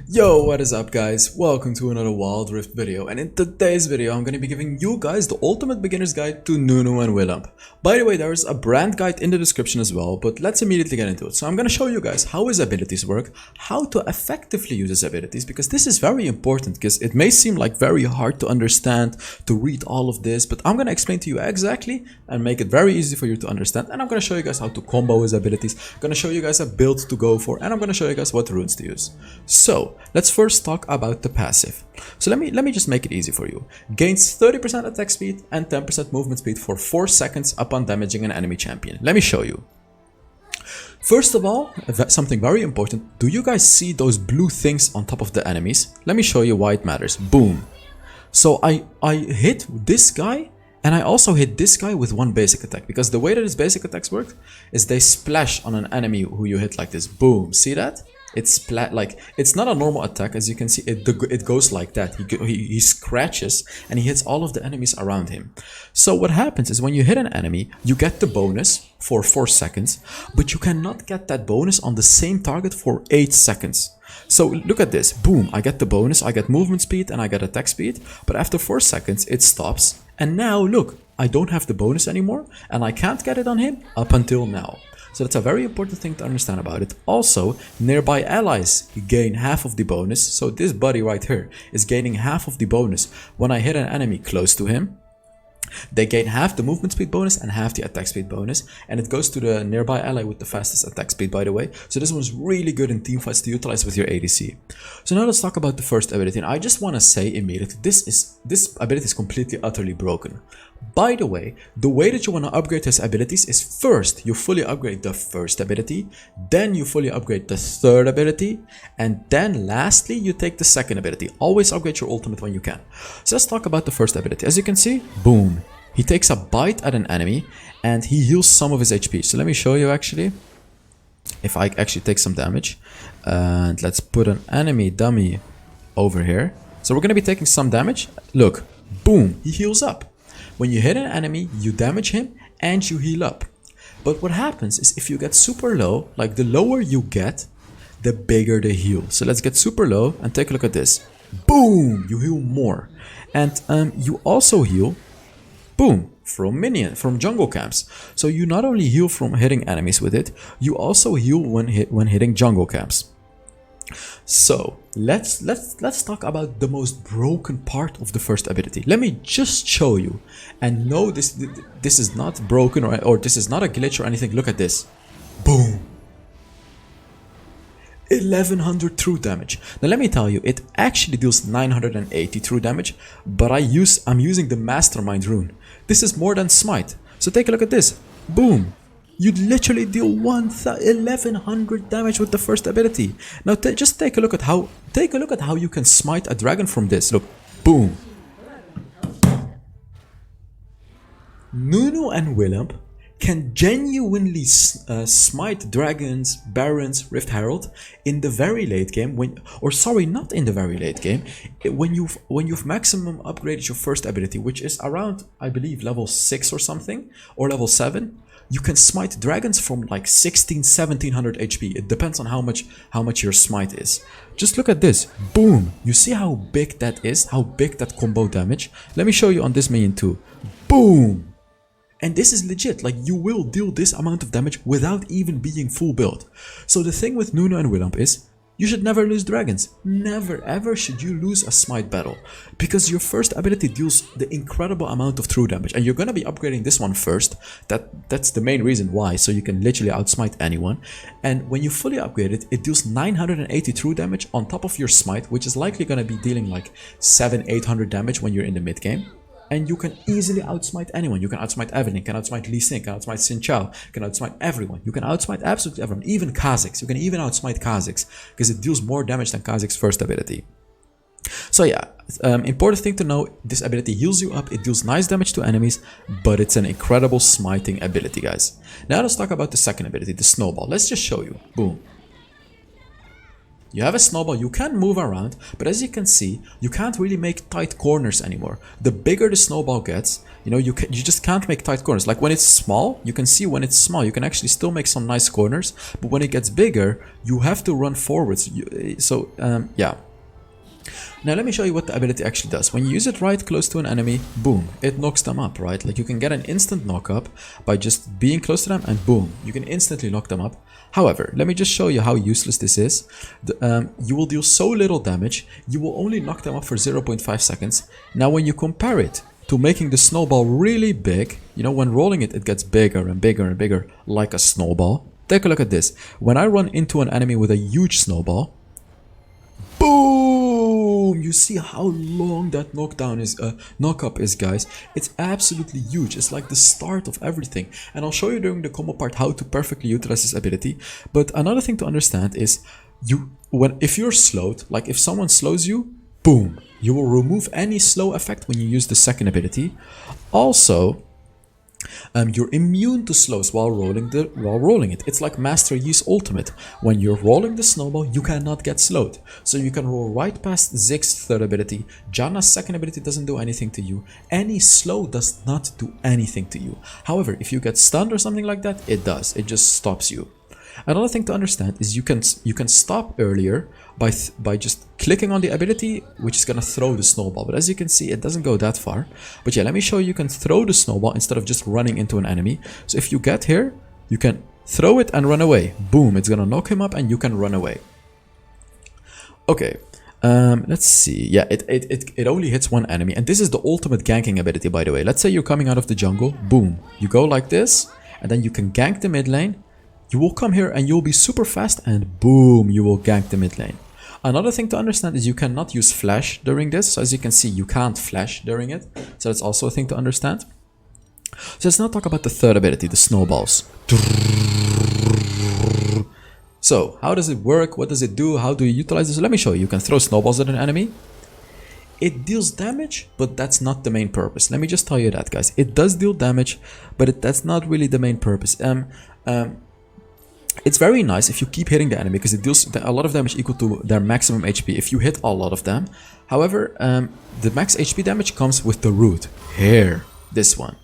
Yo, what is up guys? Welcome to another Wild Rift video, and in today's video I'm going to be giving you guys the ultimate beginner's guide to Nunu and Willump. By the way, there is a brand guide in the description as well, but let's immediately get into it. So I'm going to show you guys how his abilities work, how to effectively use his abilities, because this is very important, because it may seem like very hard to understand, to read all of this, but I'm going to explain to you exactly and make it very easy for you to understand, and I'm going to show you guys how to combo his abilities, I'm going to show you guys a build to go for, and I'm going to show you guys what runes to use. So let's first talk about the passive. So let me just make it easy for you. Gains 30% attack speed and 10% movement speed for 4 seconds upon damaging an enemy champion. Let me show you. First of all, something very important. Do you guys see those blue things on top of the enemies? Let me show you why it matters. Boom. So I hit this guy and I also hit this guy with one basic attack, because the way that his basic attacks work is they splash on an enemy who you hit like this. Boom. See that? It's like it's not a normal attack, as you can see. It goes like that. He scratches and he hits all of the enemies around him. So what happens is when you hit an enemy, you get the bonus for 4 seconds, but you cannot get that bonus on the same target for 8 seconds. So look at this. Boom, I get the bonus, I get movement speed and I get attack speed, but after 4 seconds it stops. And now look, I don't have the bonus anymore and I can't get it on him up until now. So that's a very important thing to understand about it. Also, nearby allies gain half of the bonus. So this buddy right here is gaining half of the bonus when I hit an enemy close to him. They gain half the movement speed bonus and half the attack speed bonus, and it goes to the nearby ally with the fastest attack speed, by the way. So this one's really good in teamfights to utilize with your ADC. So now let's talk about the first ability, and I just want to say immediately, this ability is completely utterly broken. By the way that you want to upgrade his abilities is first you fully upgrade the first ability, then you fully upgrade the third ability, and then lastly you take the second ability. Always upgrade your ultimate when you can. So let's talk about the first ability. As you can see, boom, he takes a bite at an enemy and he heals some of his HP. So let me show you actually if I actually take some damage, and let's put an enemy dummy over here. So we're going to be taking some damage. Look, boom, he heals up. When you hit an enemy, you damage him and you heal up. But what happens is if you get super low, like the lower you get, the bigger the heal. So let's get super low and take a look at this. Boom! You heal more. And you also heal, boom, from jungle camps. So you not only heal from hitting enemies with it, you also heal when hitting jungle camps. So let's talk about the most broken part of the first ability. Let me just show you, and no, this is not broken or this is not a glitch or anything. Look at this. Boom. 1100 true damage. Now let me tell you, it actually deals 980 true damage, but I'm using the Mastermind rune. This is more than Smite. So take a look at this. Boom. You literally deal 1100 damage with the first ability. Now just take a look at how you can smite a dragon from this. Look, boom. Nunu and Willump can genuinely smite dragons, barons, Rift Herald in the very late game, not in the very late game, when you've maximum upgraded your first ability, which is around, I believe, level 6 or something, or level 7. You can smite dragons from like 1700 HP. It depends on how much your smite is. Just look at this. Boom. You see how big that is? How big that combo damage? Let me show you on this minion too. Boom. And this is legit, like you will deal this amount of damage without even being full build. So the thing with Nunu and Willump is, you should never lose dragons. Never ever should you lose a smite battle, because your first ability deals the incredible amount of true damage, and you're gonna be upgrading this one first. That's the main reason why, so you can literally outsmite anyone. And when you fully upgrade it, it deals 980 true damage on top of your smite, which is likely gonna be dealing like 700-800 damage when you're in the mid game. And you can easily outsmite anyone. You can outsmite Evelyn, you can outsmite Lee Sin, you can outsmite Xin Chao, you can outsmite everyone. You can outsmite absolutely everyone, even Kha'Zix. You can even outsmite Kha'Zix, because it deals more damage than Kha'Zix's first ability. So yeah, important thing to know, this ability heals you up, it deals nice damage to enemies, but it's an incredible smiting ability, guys. Now let's talk about the second ability, the Snowball. Let's just show you. Boom. You have a snowball, you can move around, but as you can see, you can't really make tight corners anymore. The bigger the snowball gets, you know, you just can't make tight corners. Like when it's small, you can see when it's small, you can actually still make some nice corners, but when it gets bigger, you have to run forwards. Yeah. Now let me show you what the ability actually does. When you use it right close to an enemy, boom, it knocks them up, right? Like you can get an instant knock up by just being close to them and boom, you can instantly knock them up. However, let me just show you how useless this is. You will deal so little damage, you will only knock them up for 0.5 seconds. Now when you compare it to making the snowball really big, you know, when rolling it, it gets bigger and bigger and bigger like a snowball. Take a look at this. When I run into an enemy with a huge snowball, boom! You see how long that knock-up is, guys. It's absolutely huge. It's like the start of everything. And I'll show you during the combo part how to perfectly utilize this ability. But another thing to understand is, if you're slowed, like if someone slows you, boom, you will remove any slow effect when you use the second ability. Also, you're immune to slows while rolling it. It's like Master Yi's ultimate. When you're rolling the snowball, you cannot get slowed. So you can roll right past Zig's third ability. Janna's second ability doesn't do anything to you. Any slow does not do anything to you. However, if you get stunned or something like that, it does. It just stops you. Another thing to understand is you can stop earlier by just clicking on the ability, which is gonna throw the snowball. But as you can see, it doesn't go that far. But yeah, let me show you can throw the snowball instead of just running into an enemy. So if you get here, you can throw it and run away. Boom, it's gonna knock him up and you can run away. Okay, let's see. Yeah, it only hits one enemy. And this is the ultimate ganking ability, by the way. Let's say you're coming out of the jungle. Boom, you go like this, and then you can gank the mid lane. You will come here and you'll be super fast and boom, you will gank the mid lane. Another thing to understand is you cannot use flash during this. So as you can see, you can't flash during it. So that's also a thing to understand. So let's now talk about the third ability, the snowballs. So how does it work? What does it do? How do you utilize this? Let me show you. You can throw snowballs at an enemy. It deals damage, but that's not the main purpose. Let me just tell you that, guys. It does deal damage, but that's not really the main purpose. It's very nice if you keep hitting the enemy because it deals a lot of damage equal to their maximum HP if you hit a lot of them. However, the max HP damage comes with the root. Here, this one.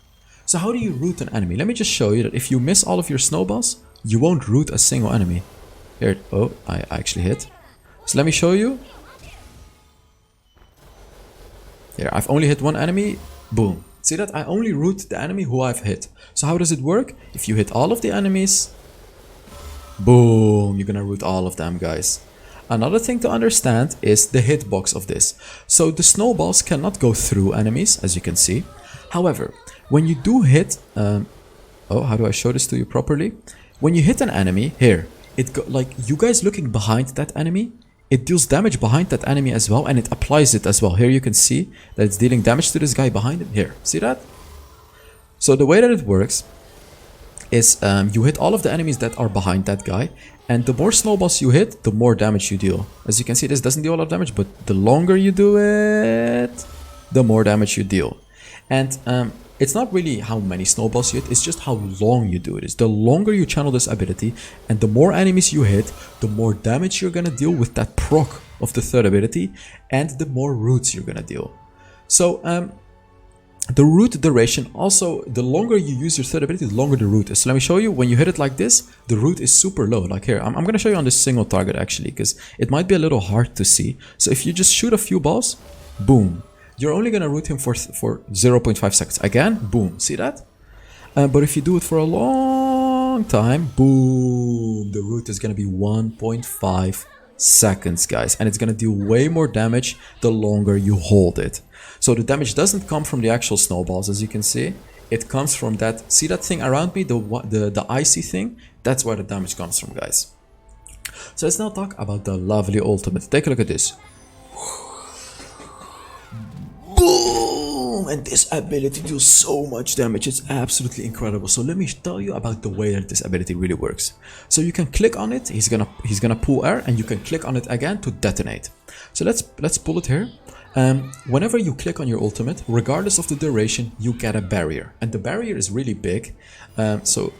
So how do you root an enemy? Let me just show you that if you miss all of your snowballs, you won't root a single enemy. Here, oh, I actually hit. So let me show you. Here, I've only hit one enemy. Boom. See that? I only root the enemy who I've hit. So how does it work? If you hit all of the enemies, boom, you're gonna root all of them, guys. Another thing to understand is the hitbox of this. So the snowballs cannot go through enemies, as you can see. However, when you do hit, how do I show this to you properly? When you hit an enemy, here, like you guys looking behind that enemy, it deals damage behind that enemy as well, and it applies it as well. Here you can see that it's dealing damage to this guy behind him. Here, see that? So the way that it works is you hit all of the enemies that are behind that guy, and the more snowballs you hit, the more damage you deal. As you can see, this doesn't deal a lot of damage, but the longer you do it, the more damage you deal. And it's not really how many snowballs you hit, it's just how long you do it. It's the longer you channel this ability, and the more enemies you hit, the more damage you're gonna deal with that proc of the third ability, and the more roots you're gonna deal. So the root duration, also the longer you use your third ability, the longer the root is. So let me show you. When you hit it like this, the root is super low. Like here, I'm going to show you on this single target actually, because it might be a little hard to see. So if you just shoot a few balls, boom, you're only going to root him for 0.5 seconds. Again, boom, see that? But if you do it for a long time, boom, the root is going to be 1.5 seconds, guys, and it's going to deal way more damage the longer you hold it. So the damage doesn't come from the actual snowballs, as you can see. It comes from that, see that thing around me, the icy thing? That's where the damage comes from, guys. So let's now talk about the lovely ultimate. Take a look at this. Boom! And this ability deals so much damage. It's absolutely incredible. So let me tell you about the way that this ability really works. So you can click on it. He's gonna pull air, and you can click on it again to detonate. So let's pull it here. Whenever you click on your ultimate, regardless of the duration, you get a barrier, and the barrier is really big. So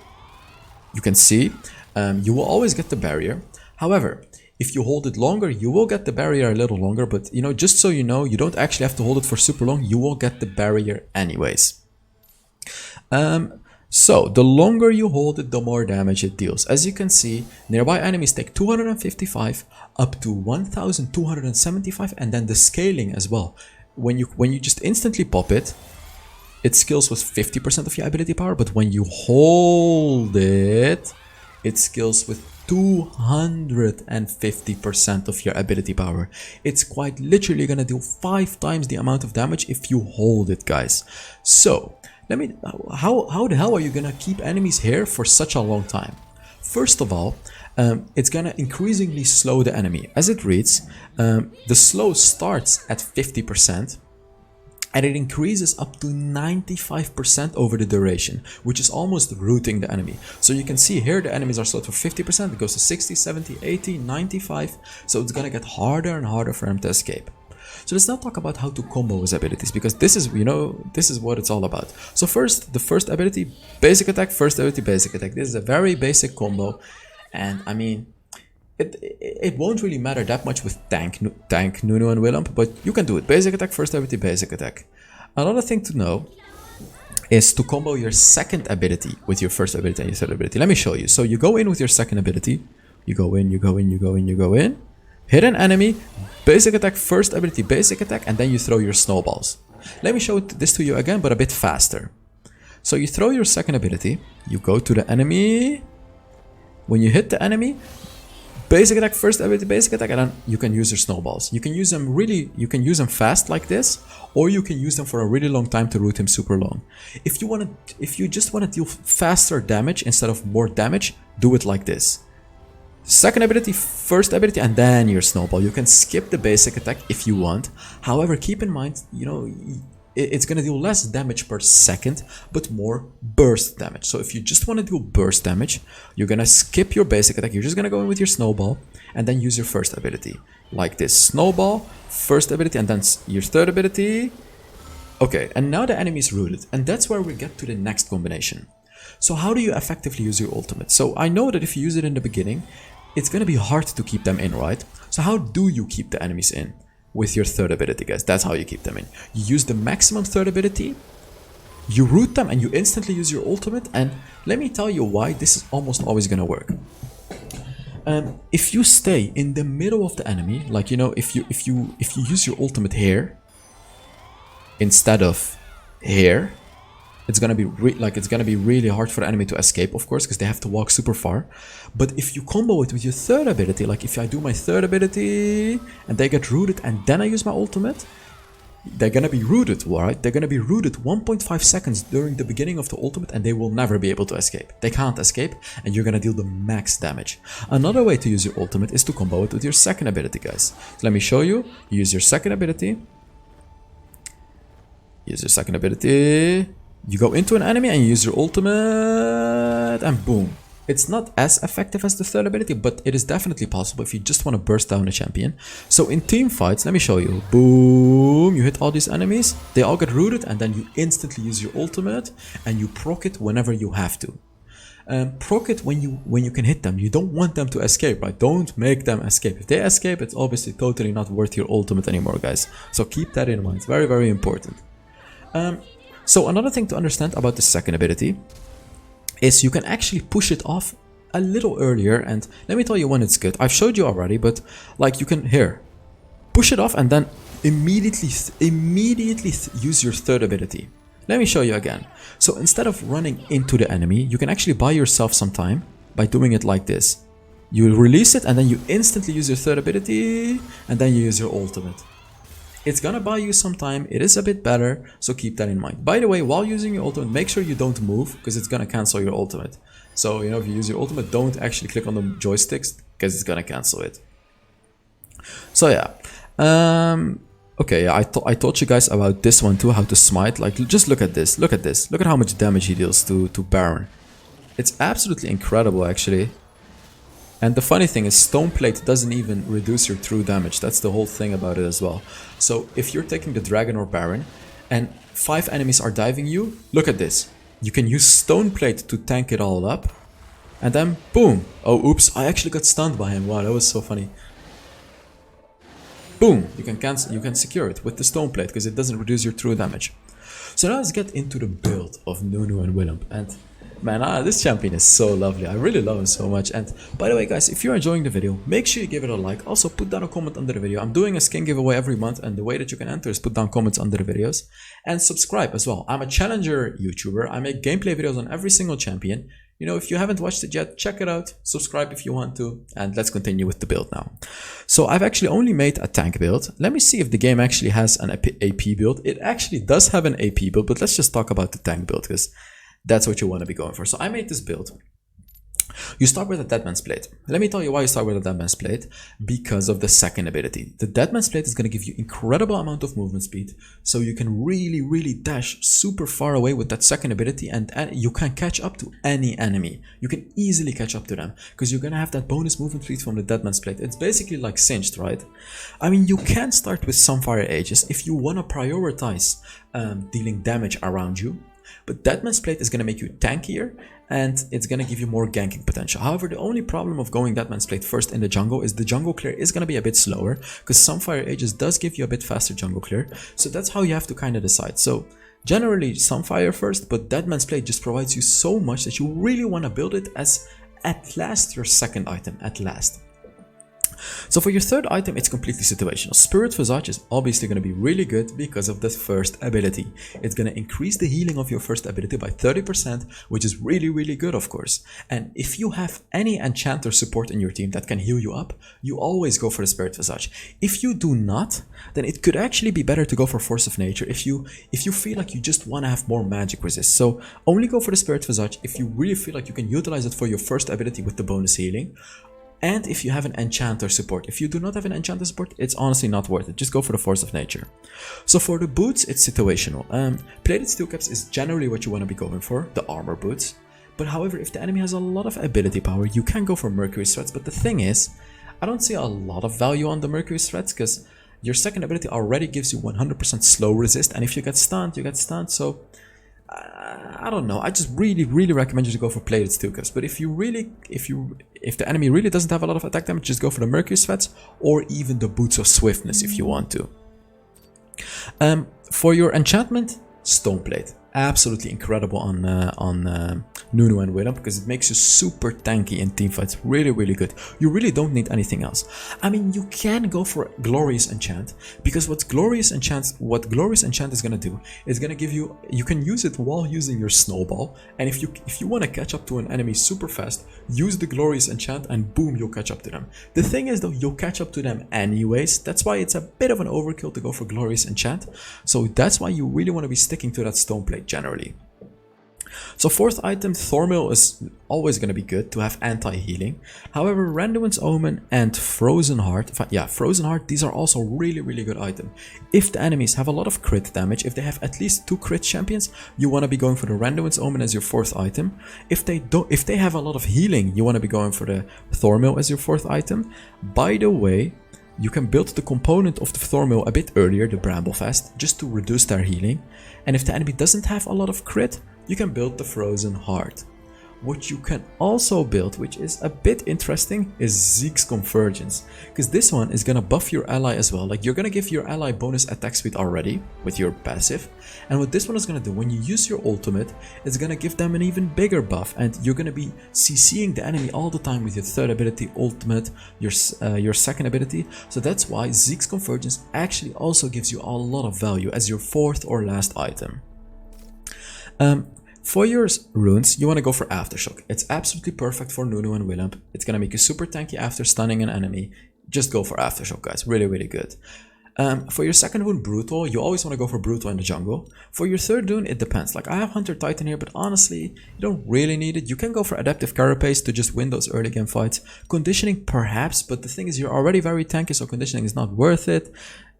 you can see, you will always get the barrier. However, If you hold it longer, you will get the barrier a little longer, but you know, just so you know, you don't actually have to hold it for super long, you will get the barrier anyways. So the longer you hold it, the more damage it deals. As you can see, nearby enemies take 255 up to 1275, and then the scaling as well. When you just instantly pop it, it scales with 50% of your ability power, but when you hold it, it scales with 250% of your ability power. It's quite literally gonna do 5 times the amount of damage if you hold it, guys. So how the hell are you gonna keep enemies here for such a long time? First of all, it's gonna increasingly slow the enemy. As it reads, the slow starts at 50%, and it increases up to 95% over the duration, which is almost rooting the enemy. So you can see here the enemies are slowed for 50%, it goes to 60, 70, 80, 95, so it's gonna get harder and harder for him to escape. So let's now talk about how to combo his abilities, because this is, you know, this is what it's all about. So first, the first ability, basic attack, first ability, basic attack. This is a very basic combo, and I mean, it won't really matter that much with tank, Nunu and Willump, but you can do it. Basic attack, first ability, basic attack. Another thing to know is to combo your second ability with your first ability and your third ability. Let me show you. So you go in with your second ability, you go in, you go in, you go in, you go in, hit an enemy, basic attack, first ability, basic attack, and then you throw your snowballs. Let me show this to you again, but a bit faster. So you throw your second ability, you go to the enemy, when you hit the enemy, basic attack, first ability, basic attack, and then you can use your snowballs. You can use them fast like this, or you can use them for a really long time to root him super long. If you just want to deal faster damage instead of more damage, do it like this. Second ability, first ability, and then your snowball. You can skip the basic attack if you want. However, keep in mind, you know, it's gonna deal less damage per second, but more burst damage. So if you just want to do burst damage, you're gonna skip your basic attack. You're just gonna go in with your snowball and then use your first ability. Like this, snowball, first ability, and then your third ability. Okay, and now the enemy is rooted, and that's where we get to the next combination. So how do you effectively use your ultimate? So I know that if you use it in the beginning, it's gonna be hard to keep them in, right? So how do you keep the enemies in? With your third ability, guys. That's how you keep them in. You use the maximum third ability, you root them, and you instantly use your ultimate. And let me tell you why this is almost always gonna work. If you stay in the middle of the enemy, like, you know, if you use your ultimate here instead of here, it's gonna be really hard for the enemy to escape, of course, because they have to walk super far. But if you combo it with your third ability, like if I do my third ability and they get rooted and then I use my ultimate, they're gonna be rooted, right? They're gonna be rooted 1.5 seconds during the beginning of the ultimate, and they will never be able to escape. They can't escape, and you're gonna deal the max damage. Another way to use your ultimate is to combo it with your second ability, guys. So let me show you. You use your second ability. Use your second ability. You go into an enemy and you use your ultimate, and boom. It's not as effective as the third ability, but it is definitely possible if you just want to burst down a champion. So in team fights, let me show you. Boom, you hit all these enemies, they all get rooted, and then you instantly use your ultimate and you proc it whenever you have to. Proc it when you can hit them. You don't want them to escape, right? Don't make them escape. If they escape, it's obviously totally not worth your ultimate anymore, guys. So keep that in mind. It's very, very important. So another thing to understand about the second ability is you can actually push it off a little earlier, and let me tell you when it's good. I've showed you already, but like you can here push it off and then immediately use your third ability. Let me show you again. So instead of running into the enemy, you can actually buy yourself some time by doing it like this. You release it and then you instantly use your third ability and then you use your ultimate. It's gonna buy you some time, it is a bit better, so keep that in mind. By the way, while using your ultimate, make sure you don't move, because it's gonna cancel your ultimate. So, you know, if you use your ultimate, don't actually click on the joysticks, because it's gonna cancel it. So yeah, okay, yeah, I taught you guys about this one too, how to smite. Like, just look at this, look at this, look at how much damage he deals to Baron. It's absolutely incredible, actually. And the funny thing is, Stone Plate doesn't even reduce your true damage. That's the whole thing about it as well. So if you're taking the Dragon or Baron and 5 enemies are diving you, look at this. You can use Stone Plate to tank it all up. And then boom. Oh, oops, I actually got stunned by him. Wow, that was so funny. boom, you can cancel, you can secure it with the stone plate because it doesn't reduce your true damage. So now let's get into the build of Nunu and Willump. And man, this champion is so lovely. I really love him so much. And by the way, guys, if you're enjoying the video, make sure you give it a like. Also, put down a comment under the video. I'm doing a skin giveaway every month, and the way that you can enter is put down comments under the videos. And subscribe as well. I'm a challenger YouTuber. I make gameplay videos on every single champion. You know, if you haven't watched it yet, check it out. Subscribe if you want to. And let's continue with the build now. So I've actually only made a tank build. Let me see if the game actually has an AP build. It actually does have an AP build, but let's just talk about the tank build because that's what you want to be going for. So I made this build. You start with a Deadman's Plate. Let me tell you why you start with a Deadman's Plate. Because of the second ability. The Deadman's Plate is going to give you incredible amount of movement speed. So you can really dash super far away with that second ability. And you can catch up to any enemy. You can easily catch up to them. Because you're going to have that bonus movement speed from the Deadman's Plate. It's basically like Singed, right? I mean, you can start with some Fire Ages if you want to prioritize dealing damage around you. But Deadman's Plate is going to make you tankier and it's going to give you more ganking potential. However, the only problem of going Deadman's Plate first in the jungle is the jungle clear is going to be a bit slower because some Fire Ages does give you a bit faster jungle clear. So that's how you have to kind of decide. So generally some fire first, but Deadman's Plate just provides you so much that you really want to build it as at last your second item, at last. So for your third item, it's completely situational. Spirit Visage is obviously going to be really good because of the first ability. It's going to increase the healing of your first ability by 30%, which is really good, of course. And if you have any enchanter support in your team that can heal you up, you always go for the Spirit Visage. If you do not, then it could actually be better to go for Force of Nature if you feel like you just want to have more magic resist. So only go for the Spirit Visage if you really feel like you can utilize it for your first ability with the bonus healing. And if you have an enchanter support. If you do not have an enchanter support, it's honestly not worth it. Just go for the Force of Nature. So for the boots, it's situational. Plated steel caps is generally what you want to be going for, the armor boots. But however, if the enemy has a lot of ability power, you can go for Mercury Threads. But the thing is, I don't see a lot of value on the Mercury Threads because your second ability already gives you 100% slow resist. And if you get stunned, you get stunned. So I don't know. I just really recommend you to go for plated steel caps. But if the enemy really doesn't have a lot of attack damage, just go for the Mercury Threads or even the Boots of Swiftness if you want to. For your enchantment, Stone Plate. Absolutely incredible on Nunu and Willump because it makes you super tanky in teamfights. Really good. You really don't need anything else. I mean, you can go for Glorious Enchant because what Glorious Enchant is gonna do is gonna give you. You can use it while using your Snowball, and if you want to catch up to an enemy super fast, use the Glorious Enchant and boom, you'll catch up to them. The thing is though, you'll catch up to them anyways. That's why it's a bit of an overkill to go for Glorious Enchant. So that's why you really want to be sticking to that Stone Plate generally. So fourth item, Thornmail is always going to be good to have anti-healing. However, Randuin's Omen and Frozen Heart, Frozen Heart, these are also really good items. If the enemies have a lot of crit damage, if they have at least 2 crit champions, you want to be going for the Randuin's Omen as your fourth item. If they have a lot of healing, you want to be going for the Thornmail as your fourth item. By the way, you can build the component of the Thornmail a bit earlier, the Bramblefast, just to reduce their healing. And if the enemy doesn't have a lot of crit, you can build the Frozen Heart. What you can also build, which is a bit interesting, is Zeke's Convergence. Because this one is gonna buff your ally as well. Like, you're gonna give your ally bonus attack speed already with your passive. And what this one is gonna do, when you use your ultimate, it's gonna give them an even bigger buff. And you're gonna be CCing the enemy all the time with your third ability, ultimate, your second ability. So that's why Zeke's Convergence actually also gives you a lot of value as your fourth or last item. For your runes, you want to go for Aftershock. It's absolutely perfect for Nunu and Willump. It's going to make you super tanky after stunning an enemy. Just go for Aftershock, guys. Really good. For your second rune, Brutal, you always want to go for Brutal in the jungle. For your third rune, it depends. Like, I have Hunter Titan here, but honestly, you don't really need it. You can go for Adaptive Carapace to just win those early game fights. Conditioning, perhaps, but the thing is, you're already very tanky, so conditioning is not worth it.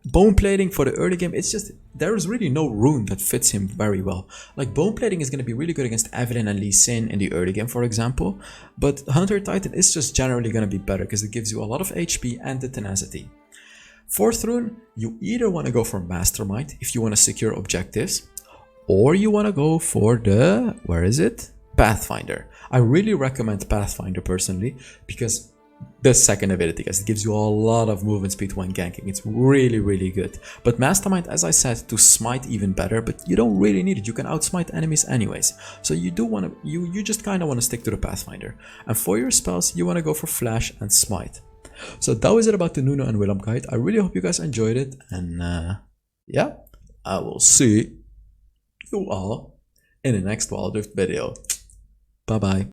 Bone Plating for the early game, it's just, there is really no rune that fits him very well. Like, Bone Plating is going to be really good against Evelyn and Lee Sin in the early game, for example. But Hunter Titan is just generally going to be better because it gives you a lot of HP and the tenacity. Fourth rune, you either want to go for Mastermind if you want to secure objectives, or you want to go for the, where is it? Pathfinder. I really recommend Pathfinder personally because the second ability, guys. It gives you a lot of movement speed when ganking. It's really good. But Mastermind, as I said, to smite even better, but you don't really need it. You can outsmite enemies anyways. So you do want to, you just kind of want to stick to the Pathfinder. And for your spells, you want to go for Flash and Smite. So that was it about the Nunu and Willump guide. I really hope you guys enjoyed it. And yeah, I will see you all in the next Wild Rift video. Bye bye.